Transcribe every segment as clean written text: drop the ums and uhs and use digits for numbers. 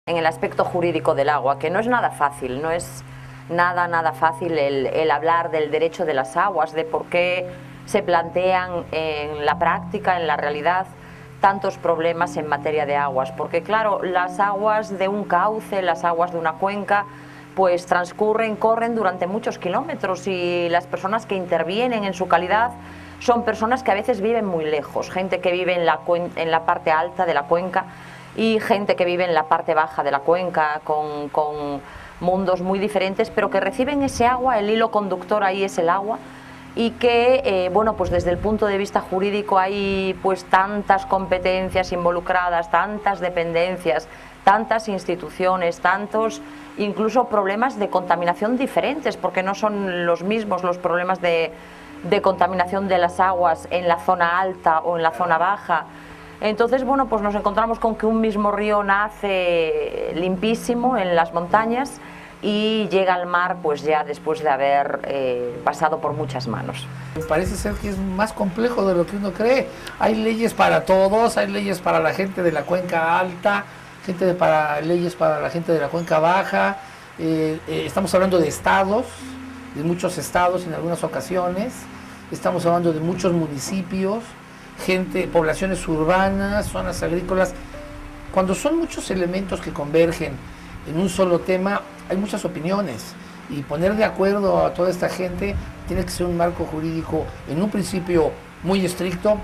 en el aspecto jurídico del agua, que no es nada fácil, no es nada fácil el hablar del derecho de las aguas, de por qué se plantean en la práctica, en la realidad, tantos problemas en materia de aguas, porque claro, las aguas de un cauce, las aguas de una cuenca, pues corren durante muchos kilómetros, y las personas que intervienen en su calidad son personas que a veces viven muy lejos, gente que vive en la parte alta de la cuenca y gente que vive en la parte baja de la cuenca, con mundos muy diferentes, pero que reciben ese agua, el hilo conductor ahí es el agua, y que bueno, pues desde el punto de vista jurídico hay pues tantas competencias involucradas, tantas dependencias, tantas instituciones, tantos incluso problemas de contaminación diferentes, porque no son los mismos los problemas de contaminación de las aguas en la zona alta o en la zona baja. Entonces, bueno, pues nos encontramos con que un mismo río nace limpísimo en las montañas y llega al mar pues ya después de haber pasado por muchas manos. Parece ser que es más complejo de lo que uno cree. Hay leyes para todos, hay leyes para la gente de la cuenca alta, leyes para la gente de la cuenca baja. Estamos hablando de estados, de muchos estados en algunas ocasiones. Estamos hablando de muchos municipios, poblaciones urbanas, zonas agrícolas. Cuando son muchos elementos que convergen en un solo tema, hay muchas opiniones, y poner de acuerdo a toda esta gente tiene que ser un marco jurídico en un principio muy estricto,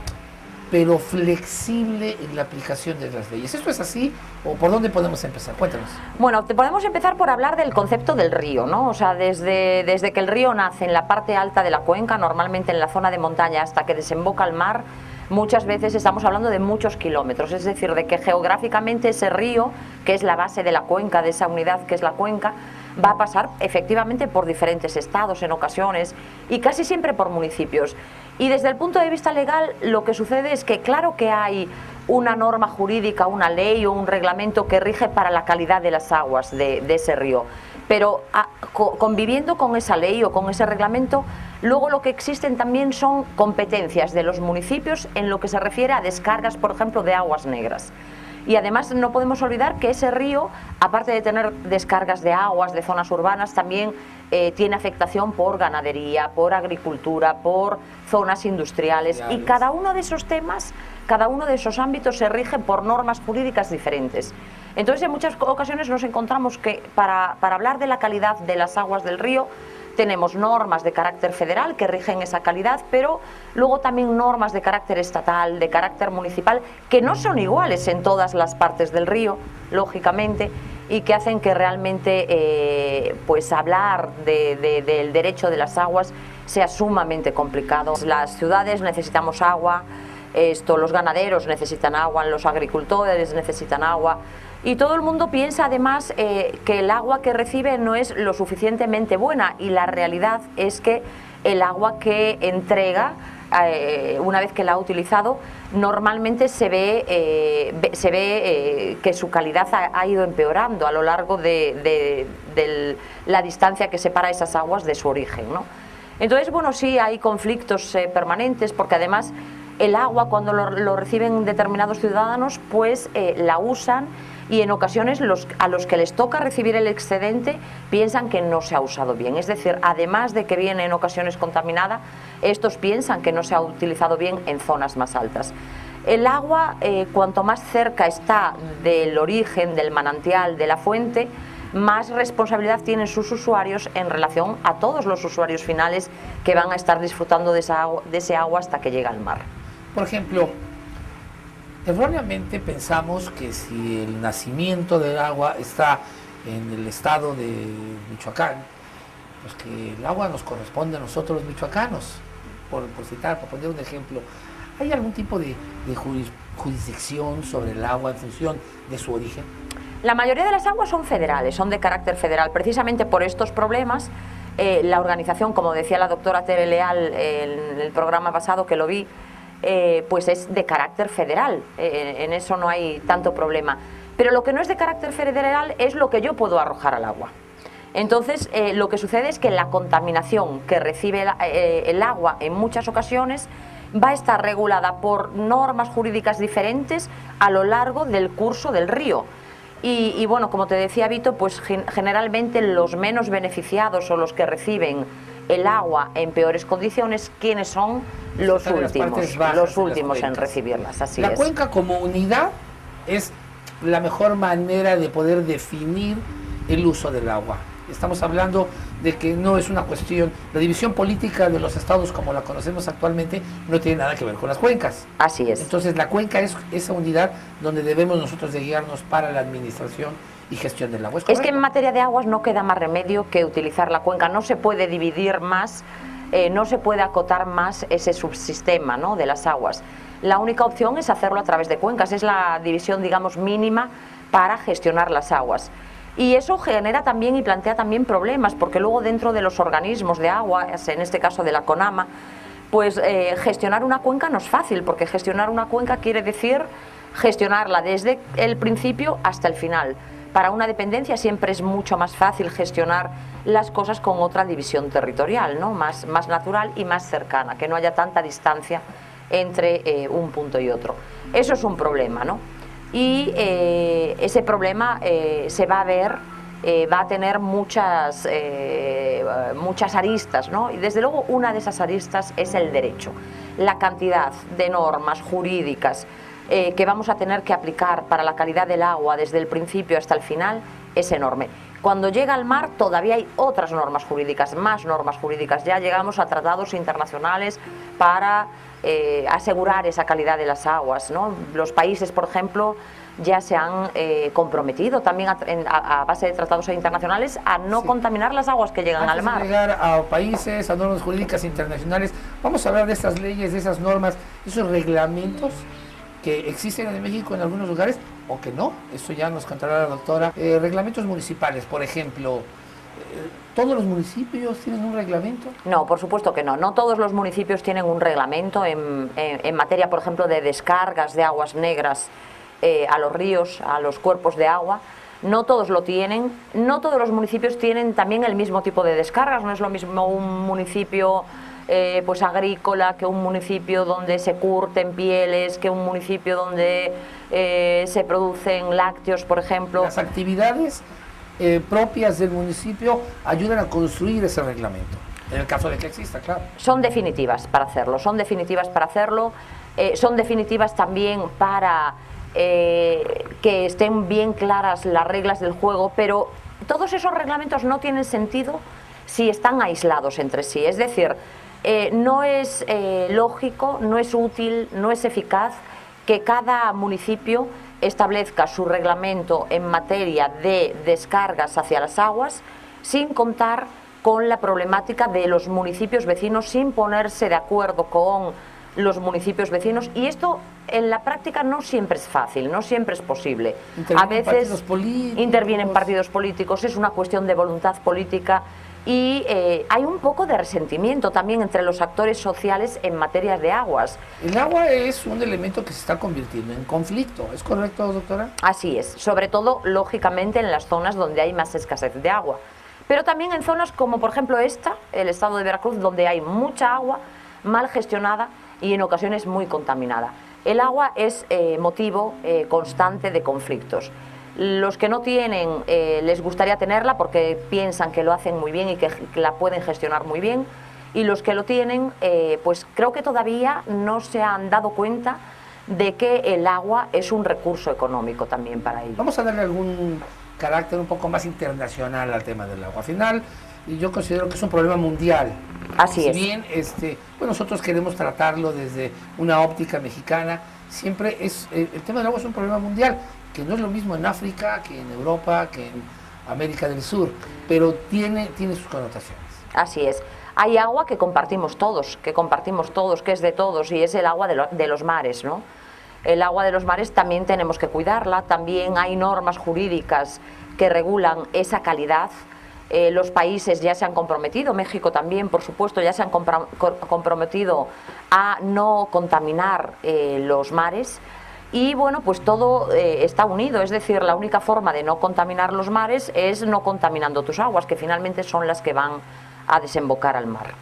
pero flexible en la aplicación de las leyes. ¿Esto es así o por dónde podemos empezar? Cuéntanos. Bueno, podemos empezar por hablar del concepto del río, ¿no? O sea, desde que el río nace en la parte alta de la cuenca, normalmente en la zona de montaña, hasta que desemboca al mar, muchas veces estamos hablando de muchos kilómetros, es decir, de que geográficamente ese río, que es la base de la cuenca, de esa unidad que es la cuenca, va a pasar efectivamente por diferentes estados en ocasiones y casi siempre por municipios. Y desde el punto de vista legal, lo que sucede es que claro que hay una norma jurídica, una ley o un reglamento que rige para la calidad de las aguas de ese río, pero conviviendo con esa ley o con ese reglamento, luego lo que existen también son competencias de los municipios en lo que se refiere a descargas, por ejemplo, de aguas negras. Y además no podemos olvidar que ese río, aparte de tener descargas de aguas de zonas urbanas, también tiene afectación por ganadería, por agricultura, por zonas industriales, y cada uno de esos temas, cada uno de esos ámbitos se rige por normas jurídicas diferentes. Entonces, en muchas ocasiones nos encontramos que para hablar de la calidad de las aguas del río, tenemos normas de carácter federal que rigen esa calidad, pero luego también normas de carácter estatal, de carácter municipal, que no son iguales en todas las partes del río, lógicamente, y que hacen que realmente pues hablar del derecho de las aguas sea sumamente complicado. Las ciudades necesitamos agua, los ganaderos necesitan agua, los agricultores necesitan agua, y todo el mundo piensa además que el agua que recibe no es lo suficientemente buena, y la realidad es que el agua que entrega, una vez que la ha utilizado, normalmente se ve que su calidad ha ido empeorando a lo largo de la distancia que separa esas aguas de su origen, ¿no? Entonces, bueno, sí hay conflictos permanentes, porque además el agua, cuando lo reciben determinados ciudadanos, pues la usan, y en ocasiones a los que les toca recibir el excedente piensan que no se ha usado bien. Es decir, además de que viene en ocasiones contaminada, estos piensan que no se ha utilizado bien en zonas más altas. El agua, cuanto más cerca está del origen, del manantial, de la fuente, más responsabilidad tienen sus usuarios en relación a todos los usuarios finales que van a estar disfrutando de ese agua hasta que llega al mar. Por ejemplo, erróneamente pensamos que si el nacimiento del agua está en el estado de Michoacán, pues que el agua nos corresponde a nosotros los michoacanos, por poner un ejemplo. ¿Hay algún tipo de jurisdicción sobre el agua en función de su origen? La mayoría de las aguas son federales, son de carácter federal. Precisamente por estos problemas, la organización, como decía la doctora Tere Leal en el programa pasado que lo vi, pues es de carácter federal, en eso no hay tanto problema. Pero lo que no es de carácter federal es lo que yo puedo arrojar al agua. Entonces, lo que sucede es que la contaminación que recibe el agua en muchas ocasiones va a estar regulada por normas jurídicas diferentes a lo largo del curso del río. Y bueno, como te decía Vito, pues generalmente los menos beneficiados o los que reciben el agua en peores condiciones, ¿quiénes son? Los últimos en recibirlas, así es. La cuenca como unidad es la mejor manera de poder definir el uso del agua. Estamos hablando de que no es una cuestión, la división política de los estados como la conocemos actualmente no tiene nada que ver con las cuencas. Así es. Entonces la cuenca es esa unidad donde debemos nosotros de guiarnos para la administración y gestión del agua. Es que en materia de aguas no queda más remedio que utilizar la cuenca, no se puede dividir más, no se puede acotar más ese subsistema, ¿no?, de las aguas. La única opción es hacerlo a través de cuencas, es la división, digamos, mínima para gestionar las aguas. Y eso genera también y plantea también problemas, porque luego dentro de los organismos de agua, en este caso de la CONAMA, pues gestionar una cuenca no es fácil, porque gestionar una cuenca quiere decir gestionarla desde el principio hasta el final. Para una dependencia siempre es mucho más fácil gestionar las cosas con otra división territorial, ¿no?, más natural y más cercana, que no haya tanta distancia entre un punto y otro. Eso es un problema, ¿no? Y ese problema se va a ver, va a tener muchas aristas, ¿no? Y desde luego una de esas aristas es el derecho. La cantidad de normas jurídicas que vamos a tener que aplicar para la calidad del agua desde el principio hasta el final es enorme. Cuando llega al mar todavía hay otras normas jurídicas, más normas jurídicas. Ya llegamos a tratados internacionales para asegurar esa calidad de las aguas, ¿no? Los países, por ejemplo, ya se han comprometido también a base de tratados internacionales a no contaminar las aguas que llegan al mar. Antes de llegar a países, a normas jurídicas internacionales, vamos a hablar de estas leyes, de esas normas, esos reglamentos que existen en México en algunos lugares o que no, eso ya nos contará la doctora. Reglamentos municipales, por ejemplo, ¿todos los municipios tienen un reglamento? No, por supuesto que no. No todos los municipios tienen un reglamento en materia, por ejemplo, de descargas de aguas negras a los ríos, a los cuerpos de agua. No todos lo tienen. No todos los municipios tienen también el mismo tipo de descargas. No es lo mismo un municipio pues agrícola que un municipio donde se curten pieles, que un municipio donde se producen lácteos, por ejemplo. Las actividades propias del municipio ayudan a construir ese reglamento, en el caso de que exista, claro. Son definitivas para hacerlo, son definitivas también para que estén bien claras las reglas del juego, pero todos esos reglamentos no tienen sentido si están aislados entre sí, es decir, no es lógico, no es útil, no es eficaz que cada municipio establezca su reglamento en materia de descargas hacia las aguas sin contar con la problemática de los municipios vecinos, sin ponerse de acuerdo con los municipios vecinos, y esto en la práctica no siempre es fácil, no siempre es posible. A veces intervienen partidos políticos, es una cuestión de voluntad política. Y hay un poco de resentimiento también entre los actores sociales en materia de aguas. El agua es un elemento que se está convirtiendo en conflicto, ¿es correcto, doctora? Así es, sobre todo, lógicamente, en las zonas donde hay más escasez de agua. Pero también en zonas como, por ejemplo, el estado de Veracruz, donde hay mucha agua mal gestionada y en ocasiones muy contaminada. El agua es motivo constante de conflictos. Los que no tienen les gustaría tenerla porque piensan que lo hacen muy bien y que la pueden gestionar muy bien, y los que lo tienen pues creo que todavía no se han dado cuenta de que el agua es un recurso económico también para ellos. Vamos a darle algún carácter un poco más internacional al tema del agua. Al final, yo considero que es un problema mundial. Así es. Si bien pues nosotros queremos tratarlo desde una óptica mexicana, siempre el tema del agua es un problema mundial, que no es lo mismo en África, que en Europa, que en América del Sur, pero tiene sus connotaciones. Así es. Hay agua que compartimos todos, que es de todos, y es el agua de los mares, ¿no? El agua de los mares también tenemos que cuidarla, también hay normas jurídicas que regulan esa calidad. Los países ya se han comprometido, México también, por supuesto, ya se han comprometido a no contaminar los mares. Y bueno, pues todo está unido, es decir, la única forma de no contaminar los mares es no contaminando tus aguas, que finalmente son las que van a desembocar al mar.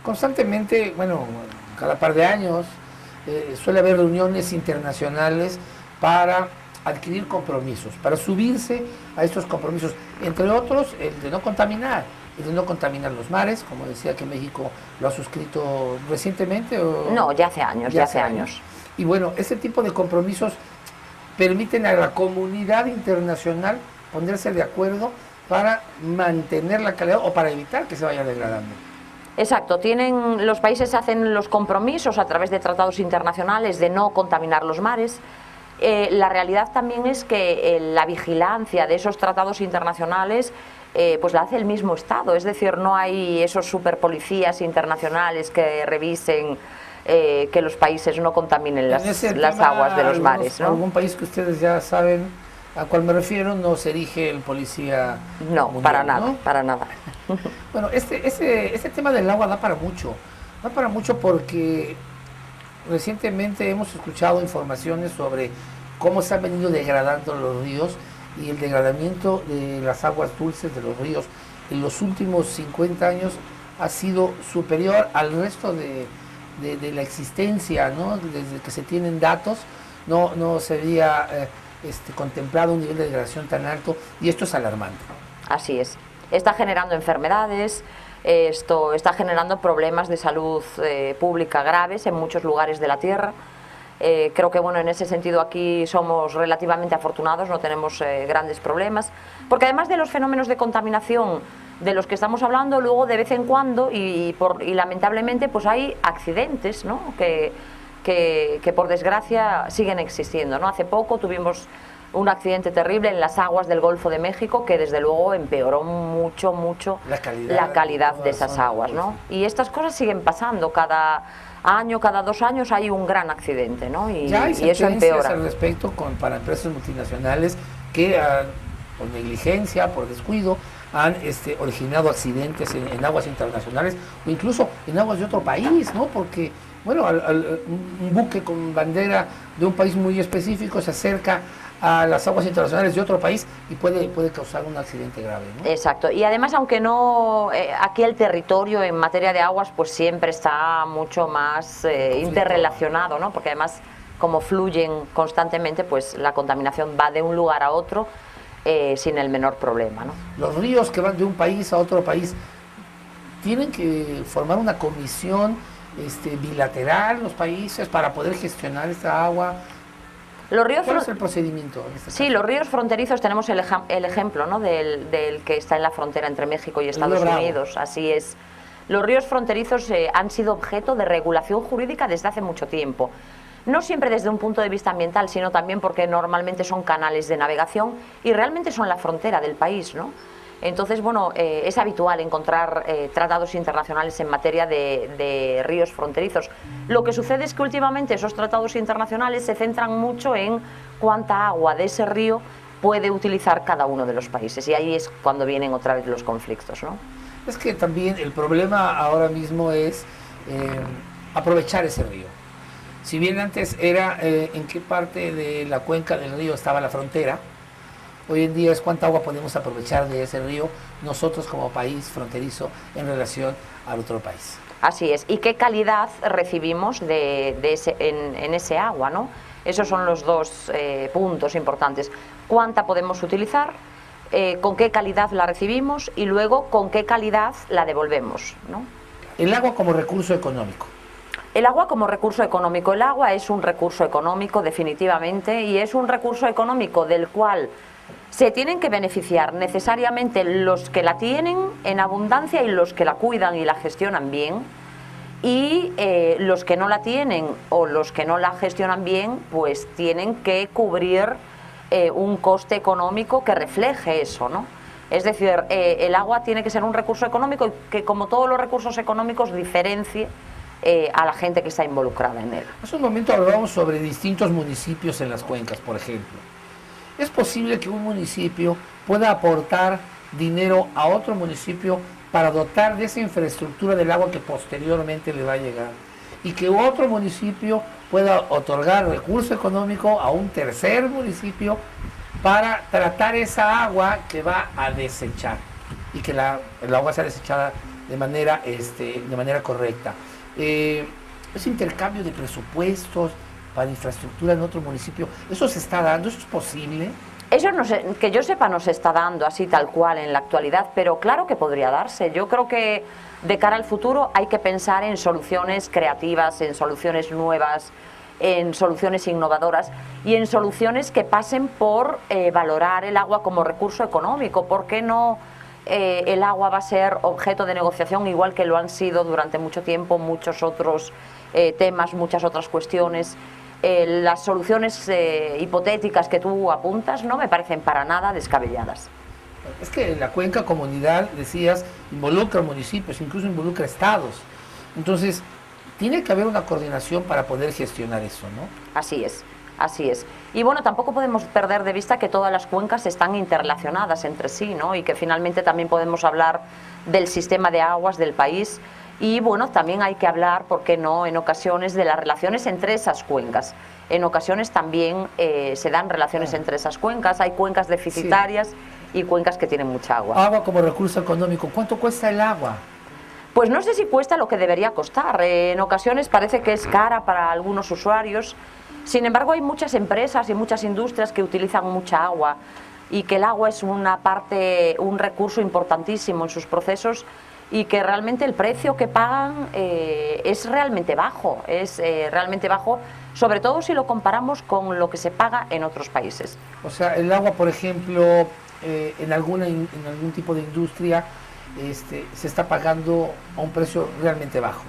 Constantemente, bueno, cada par de años suele haber reuniones internacionales para adquirir compromisos, para subirse a estos compromisos, entre otros el de no contaminar, los mares, como decía que México lo ha suscrito recientemente. No, ya hace años, ya hace años. Y bueno, ese tipo de compromisos permiten a la comunidad internacional ponerse de acuerdo para mantener la calidad o para evitar que se vaya degradando. Exacto, los países hacen los compromisos a través de tratados internacionales de no contaminar los mares. La realidad también es que la vigilancia de esos tratados internacionales pues la hace el mismo Estado, es decir, no hay esos superpolicías internacionales que revisen que los países no contaminen las aguas de los mares, ¿no? ¿Algún país que ustedes ya saben a cuál me refiero no se erige el policía No, mundial, para nada, ¿no? para nada. Bueno, este tema del agua da para mucho porque recientemente hemos escuchado informaciones sobre cómo se han venido degradando los ríos y el degradamiento de las aguas dulces de los ríos en los últimos 50 años ha sido superior al resto de la existencia, ¿no? Desde que se tienen datos no se había contemplado un nivel de degradación tan alto y esto es alarmante. Así es. Está generando enfermedades, esto está generando problemas de salud pública graves en muchos lugares de la Tierra. Creo que bueno, en ese sentido aquí somos relativamente afortunados, no tenemos grandes problemas, porque además de los fenómenos de contaminación de los que estamos hablando, luego de vez en cuando y lamentablemente pues hay accidentes, ¿no? que por desgracia siguen existiendo, ¿no? Hace poco tuvimos un accidente terrible en las aguas del Golfo de México que desde luego empeoró mucho la calidad de esas aguas, ¿no? Y estas cosas siguen pasando, cada año, cada 2 años hay un gran accidente, ¿no? Y eso empeora. Al respecto para empresas multinacionales que por negligencia, por descuido, han originado accidentes en aguas internacionales o incluso en aguas de otro país, ¿no? Porque, bueno, un buque con bandera de un país muy específico se acerca a las aguas internacionales de otro país y puede causar un accidente grave, ¿no? Exacto, y además aunque no, aquí el territorio en materia de aguas pues siempre está mucho más interrelacionado, ¿no? Porque además como fluyen constantemente pues la contaminación va de un lugar a otro sin el menor problema, ¿no? Los ríos que van de un país a otro país tienen que formar una comisión bilateral los países para poder gestionar esta agua. ¿Cuál es el procedimiento? Sí, los ríos fronterizos tenemos el ejemplo, ¿no? del que está en la frontera entre México y Estados Unidos, así es. Los ríos fronterizos han sido objeto de regulación jurídica desde hace mucho tiempo. No siempre desde un punto de vista ambiental, sino también porque normalmente son canales de navegación y realmente son la frontera del país, ¿no? Entonces, bueno, es habitual encontrar tratados internacionales en materia de ríos fronterizos. Lo que sucede es que últimamente esos tratados internacionales se centran mucho en cuánta agua de ese río puede utilizar cada uno de los países y ahí es cuando vienen otra vez los conflictos, ¿no? Es que también el problema ahora mismo es aprovechar ese río. Si bien antes era en qué parte de la cuenca del río estaba la frontera, hoy en día es cuánta agua podemos aprovechar de ese río nosotros como país fronterizo en relación al otro país. Así es, y qué calidad recibimos en ese agua, ¿no? Esos son los dos puntos importantes. Cuánta podemos utilizar, con qué calidad la recibimos y luego con qué calidad la devolvemos, ¿no? El agua como recurso económico. El agua como recurso económico. El agua es un recurso económico definitivamente y es un recurso económico del cual se tienen que beneficiar necesariamente los que la tienen en abundancia y los que la cuidan y la gestionan bien, y los que no la tienen o los que no la gestionan bien pues tienen que cubrir un coste económico que refleje eso, ¿no? Es decir, el agua tiene que ser un recurso económico que, como todos los recursos económicos, diferencie a la gente que está involucrada en él. Hace un momento hablábamos sobre distintos municipios en las cuencas, por ejemplo. ¿Es posible que un municipio pueda aportar dinero a otro municipio para dotar de esa infraestructura del agua que posteriormente le va a llegar? Y que otro municipio pueda otorgar recurso económico a un tercer municipio para tratar esa agua que va a desechar y que el agua sea desechada de manera correcta. Ese intercambio de presupuestos para infraestructura en otro municipio. ¿Eso se está dando? ¿Eso es posible? Eso no sé, que yo sepa no se está dando así tal cual en la actualidad, pero claro que podría darse. Yo creo que de cara al futuro hay que pensar en soluciones creativas, en soluciones nuevas, en soluciones innovadoras y en soluciones que pasen por valorar el agua como recurso económico. ¿Por qué no el agua va a ser objeto de negociación igual que lo han sido durante mucho tiempo muchos otros temas, muchas otras cuestiones? Las soluciones hipotéticas que tú apuntas no me parecen para nada descabelladas. Es que la cuenca comunidad, decías, involucra municipios, incluso involucra estados. Entonces, tiene que haber una coordinación para poder gestionar eso, ¿no? Así es, así es. Y bueno, tampoco podemos perder de vista que todas las cuencas están interrelacionadas entre sí, ¿no? Y que finalmente también podemos hablar del sistema de aguas del país. Y bueno, también hay que hablar, ¿por qué no?, en ocasiones de las relaciones entre esas cuencas. En ocasiones también se dan relaciones entre esas cuencas. Hay cuencas deficitarias y cuencas que tienen mucha agua. Agua como recurso económico. ¿Cuánto cuesta el agua? Pues no sé si cuesta lo que debería costar. En ocasiones parece que es cara para algunos usuarios. Sin embargo, hay muchas empresas y muchas industrias que utilizan mucha agua y que el agua es una parte, un recurso importantísimo en sus procesos y que realmente el precio que pagan es realmente bajo, sobre todo si lo comparamos con lo que se paga en otros países. O sea, el agua, por ejemplo, en algún tipo de industria se está pagando a un precio realmente bajo.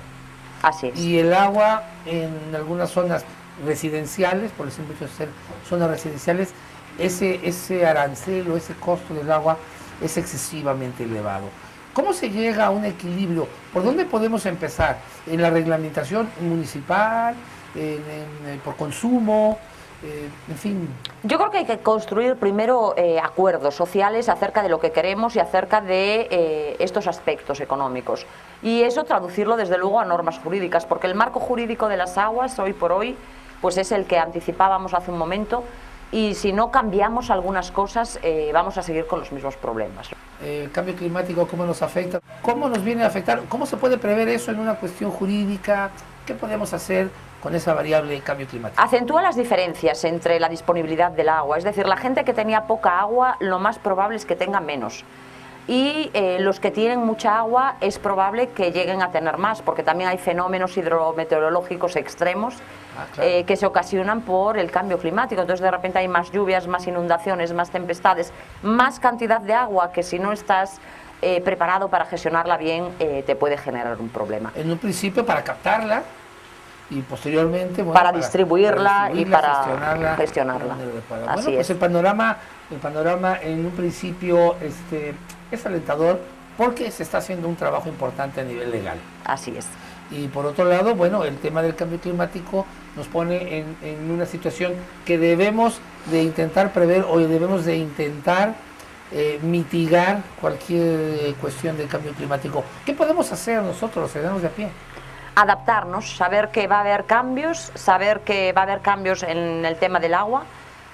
Así es. Y el agua en algunas zonas residenciales, por el simple hecho de ser zonas residenciales, ese arancel o ese costo del agua es excesivamente elevado. ¿Cómo se llega a un equilibrio? ¿Por dónde podemos empezar? ¿En la reglamentación municipal? ¿Por consumo? En fin. Yo creo que hay que construir primero acuerdos sociales acerca de lo que queremos y acerca de estos aspectos económicos. Y eso traducirlo desde luego a normas jurídicas, porque el marco jurídico de las aguas hoy por hoy pues es el que anticipábamos hace un momento, y si no cambiamos algunas cosas vamos a seguir con los mismos problemas. El cambio climático, ¿cómo nos afecta? ¿Cómo nos viene a afectar? ¿Cómo se puede prever eso en una cuestión jurídica? ¿Qué podemos hacer con esa variable de cambio climático? Acentúa las diferencias entre la disponibilidad del agua, es decir, la gente que tenía poca agua lo más probable es que tenga menos. Y los que tienen mucha agua es probable que lleguen a tener más, porque también hay fenómenos hidrometeorológicos extremos que se ocasionan por el cambio climático. Entonces de repente hay más lluvias, más inundaciones, más tempestades, más cantidad de agua que si no estás preparado para gestionarla bien te puede generar un problema. En un principio para captarla y posteriormente para distribuirla y para gestionarla. Bueno, Así pues es. el panorama en un principio es alentador porque se está haciendo un trabajo importante a nivel legal. Así es. Y por otro lado, bueno, el tema del cambio climático nos pone en una situación que debemos de intentar prever o debemos de intentar mitigar cualquier cuestión del cambio climático. ¿Qué podemos hacer nosotros, los ciudadanos de a pie? Adaptarnos, saber que va a haber cambios, en el tema del agua.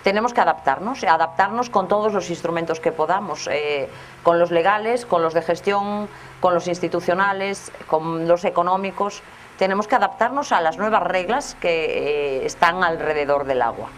Tenemos que adaptarnos con todos los instrumentos que podamos, con los legales, con los de gestión, con los institucionales, con los económicos. Tenemos que adaptarnos a las nuevas reglas que están alrededor del agua.